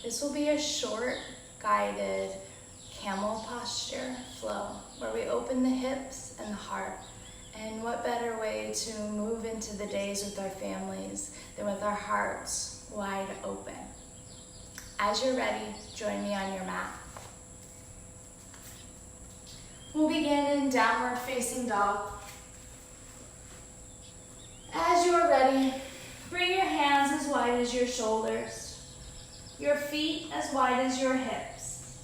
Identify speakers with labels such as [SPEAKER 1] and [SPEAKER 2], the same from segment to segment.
[SPEAKER 1] This will be a short, guided camel posture flow where we open the hips and the heart. And what better way to move into the days with our families than with our hearts wide open. As you're ready, join me on your mat. We'll begin in downward facing dog. As you are ready, bring your hands as wide as your shoulders, your feet as wide as your hips.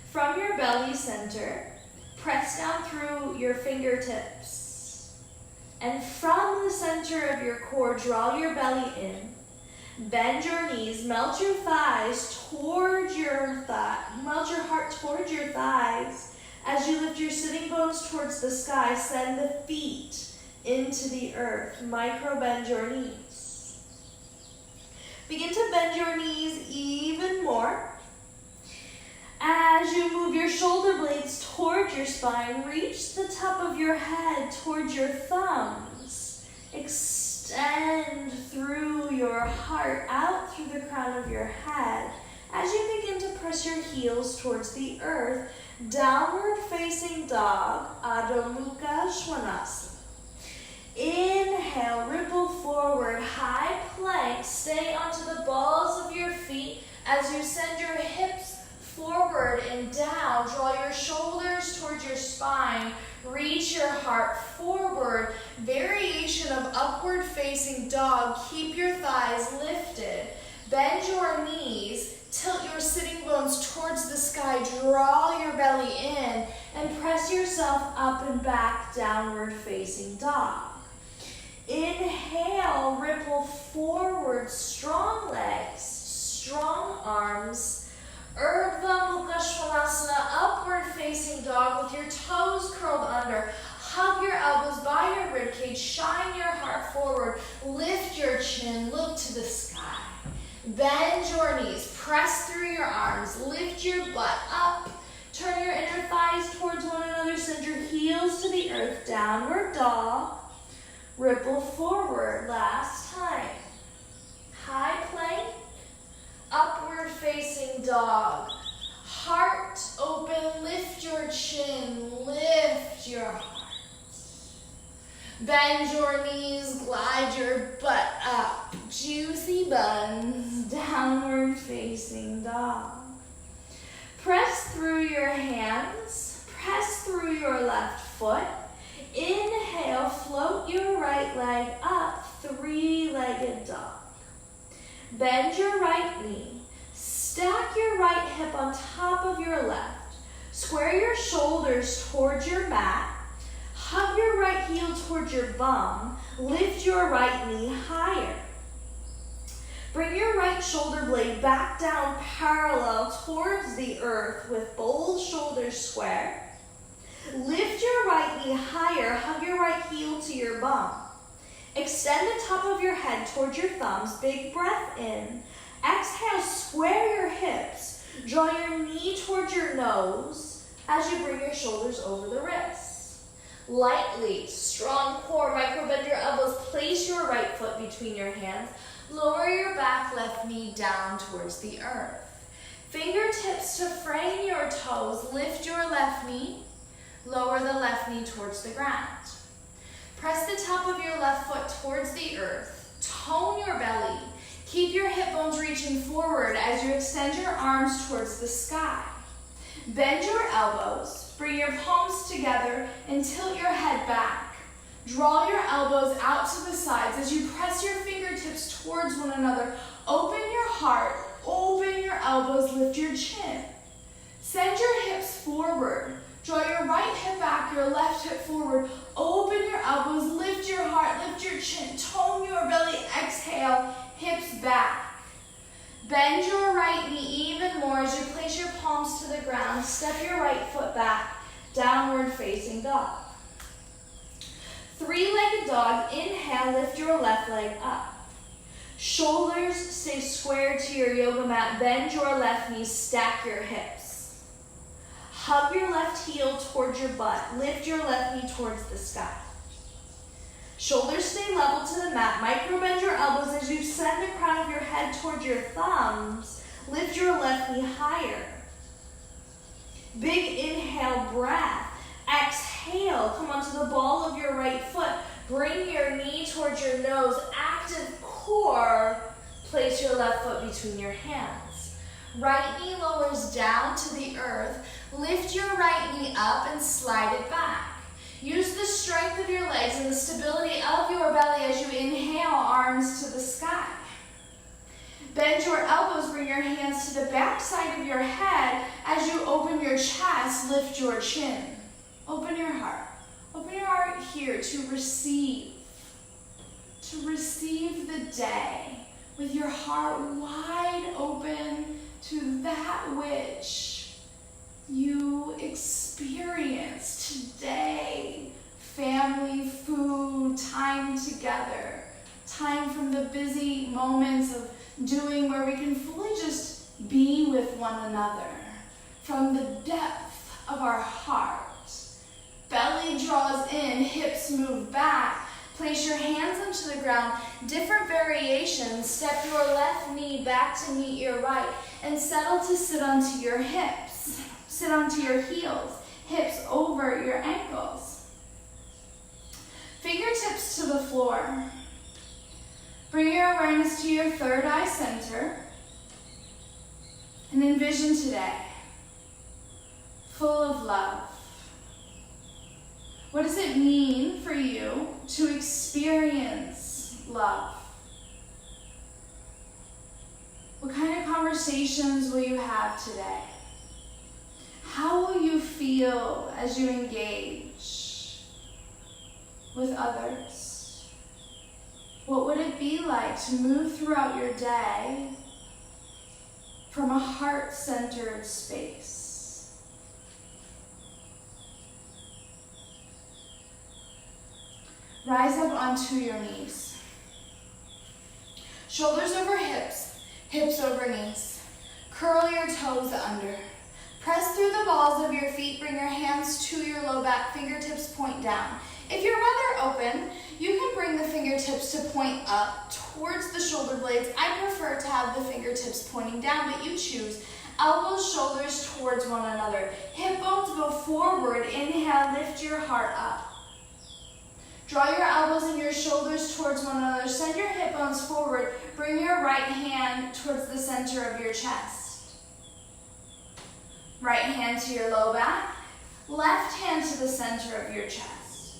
[SPEAKER 1] From your belly center, press down through your fingertips. And from the center of your core, draw your belly in. Bend your knees, melt your thighs towards melt your heart towards your thighs. As you lift your sitting bones towards the sky, send the feet into the earth. Micro bend your knees. Begin to bend your knees even more. As you move your shoulder blades towards your spine, reach the top of your head towards your thumbs. Extend through your heart out through the crown of your head. As you begin to press your heels towards the earth, downward facing dog, Adho Mukha Svanasana. Inhale, ripple forward, high plank. Stay onto the balls of your feet as you send your hips forward and down. Draw your shoulders towards your spine. Reach your heart forward. Variation of upward facing dog. Keep your thighs lifted. Bend your knees. Tilt your sitting bones towards the sky. Draw your belly in and press yourself up and back, downward facing dog. Inhale, ripple forward, strong legs, strong arms. Urdhva Mukha Svanasana, upward facing dog with your toes curled under. Hug your elbows by your ribcage, shine your heart forward, lift your chin, look to the sky. Bend your knees, press through your arms, lift your butt up, turn your inner thighs towards one another, send your heels to the earth, downward dog, ripple forward, last time. High plank, upward facing dog, heart open, lift your chin, lift your heart. Bend your knees, glide your butt up, juicy buns, downward facing dog. Press through your hands, press through your left foot. Inhale, float your right leg up, three-legged dog. Bend your right knee, stack your right hip on top of your left. Square your shoulders towards your mat. Hug your right heel towards your bum. Lift your right knee higher. Bring your right shoulder blade back down parallel towards the earth with both shoulders square. Lift your right knee higher. Hug your right heel to your bum. Extend the top of your head towards your thumbs. Big breath in. Exhale, square your hips. Draw your knee towards your nose as you bring your shoulders over the wrists. Lightly, strong core, micro bend your elbows. Place your right foot between your hands. Lower your back left knee down towards the earth. Fingertips to frame your toes. Lift your left knee. Lower the left knee towards the ground. Press the top of your left foot towards the earth. Tone your belly. Keep your hip bones reaching forward as you extend your arms towards the sky. Bend your elbows. Bring your palms together and tilt your head back. Draw your elbows out to the sides as you press your fingertips towards one another. Open your heart, open your elbows, lift your chin. Send your hips forward. Draw your right hip back, your left hip forward. Open your elbows, lift your heart, lift your chin. Tone your belly, exhale, hips back. Bend your right knee even more as you place your palms to the ground. Step your right foot back, downward facing dog. Three-legged dog, inhale, lift your left leg up. Shoulders stay square to your yoga mat. Bend your left knee, stack your hips. Hug your left heel towards your butt. Lift your left knee towards the sky. Shoulders stay level to the mat. Micro bend your elbows as you send the crown of your head towards your thumbs. Lift your left knee higher. Big inhale, breath. Exhale, come onto the ball of your right foot. Bring your knee towards your nose. Active core. Place your left foot between your hands. Right knee lowers down to the earth. Lift your right knee up and slide it back. Use the strength of your legs and the stability of your belly as you inhale, arms to the sky. Bend your elbows, bring your hands to the back side of your head. As you open your chest, lift your chin. Open your heart. Open your heart here to receive the day with your heart wide open to that which you experience today. Family, food, time together, time from the busy moments of doing where we can fully just be with one another from the depth of our heart. Belly draws in, hips move back. Place your hands onto the ground. Different variations. Step your left knee back to meet your right and settle to sit onto your hips. Sit onto your heels, hips over your ankles. Fingertips to the floor. Bring your awareness to your third eye center and envision today full of love. What does it mean for you to experience love? What kind of conversations will you have today? How will you feel as you engage with others? What would it be like to move throughout your day from a heart-centered space? Rise up onto your knees. Shoulders over hips, hips over knees. Curl your toes under. Press through the balls of your feet. Bring your hands to your low back. Fingertips point down. If you're rather open, you can bring the fingertips to point up towards the shoulder blades. I prefer to have the fingertips pointing down, but you choose. Elbows, shoulders towards one another. Hip bones go forward. Inhale, lift your heart up. Draw your elbows and your shoulders towards one another. Send your hip bones forward. Bring your right hand towards the center of your chest. Right hand to your low back. Left hand to the center of your chest.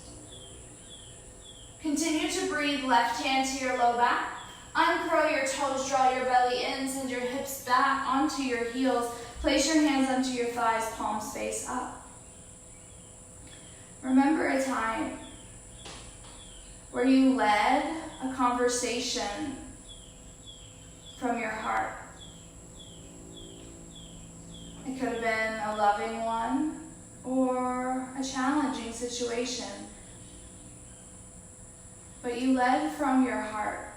[SPEAKER 1] Continue to breathe. Left hand to your low back. Uncurl your toes. Draw your belly in. Send your hips back onto your heels. Place your hands onto your thighs. Palms face up. Remember a time where you led a conversation from your heart. It could have been a loving one or a challenging situation. But you led from your heart.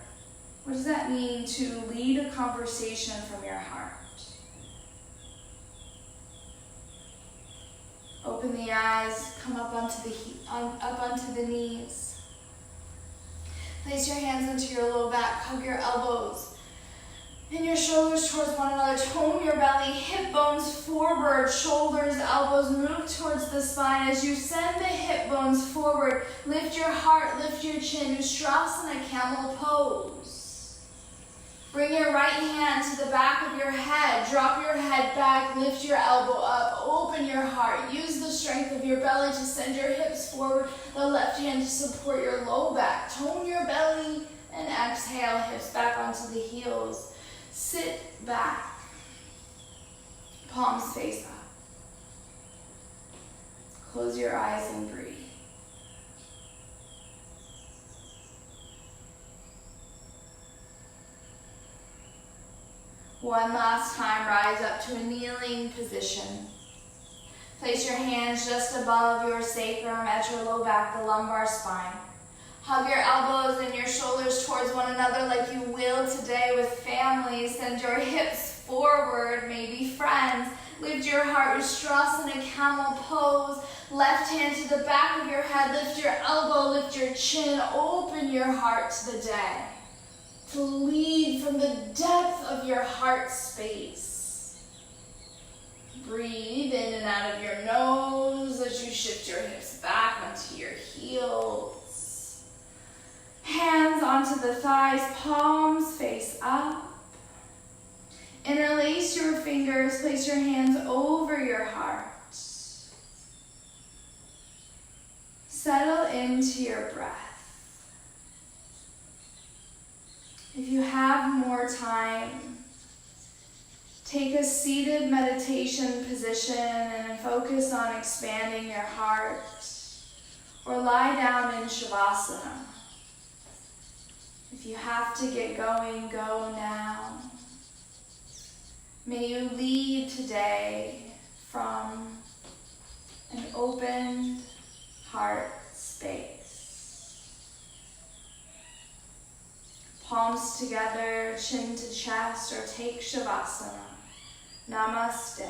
[SPEAKER 1] What does that mean to lead a conversation from your heart? Open the eyes, come up onto the knees. Place your hands into your low back, hug your elbows and your shoulders towards one another. Tone your belly, hip bones forward, shoulders, elbows move towards the spine. As you send the hip bones forward, lift your heart, lift your chin. Ustrasana Camel Pose. Bring your right hand to the back of your head. Drop your head back, lift your elbow up, open your heart. Use the strength of your belly to send your hips forward. The left hand to support your low back. Tone your belly and exhale, hips back onto the heels. Sit back, palms face up. Close your eyes and breathe. One last time, rise up to a kneeling position. Place your hands just above your sacrum at your low back, the lumbar spine. Hug your elbows and your shoulders towards one another like you will today with family. Send your hips forward, maybe friends. Lift your heart, Ustrasana Camel Pose. Left hand to the back of your head. Lift your elbow, lift your chin. Open your heart to the day. To lead from the depth of your heart space. Breathe in and out of your nose as you shift your hips back onto your heels. Hands onto the thighs, palms face up. Interlace your fingers, place your hands over your heart. Settle into your breath. If you have more time, take a seated meditation position and focus on expanding your heart, or lie down in Shavasana. If you have to get going, go now. May you lead today from an open heart space. Palms together, chin to chest, or take Shavasana. Namaste.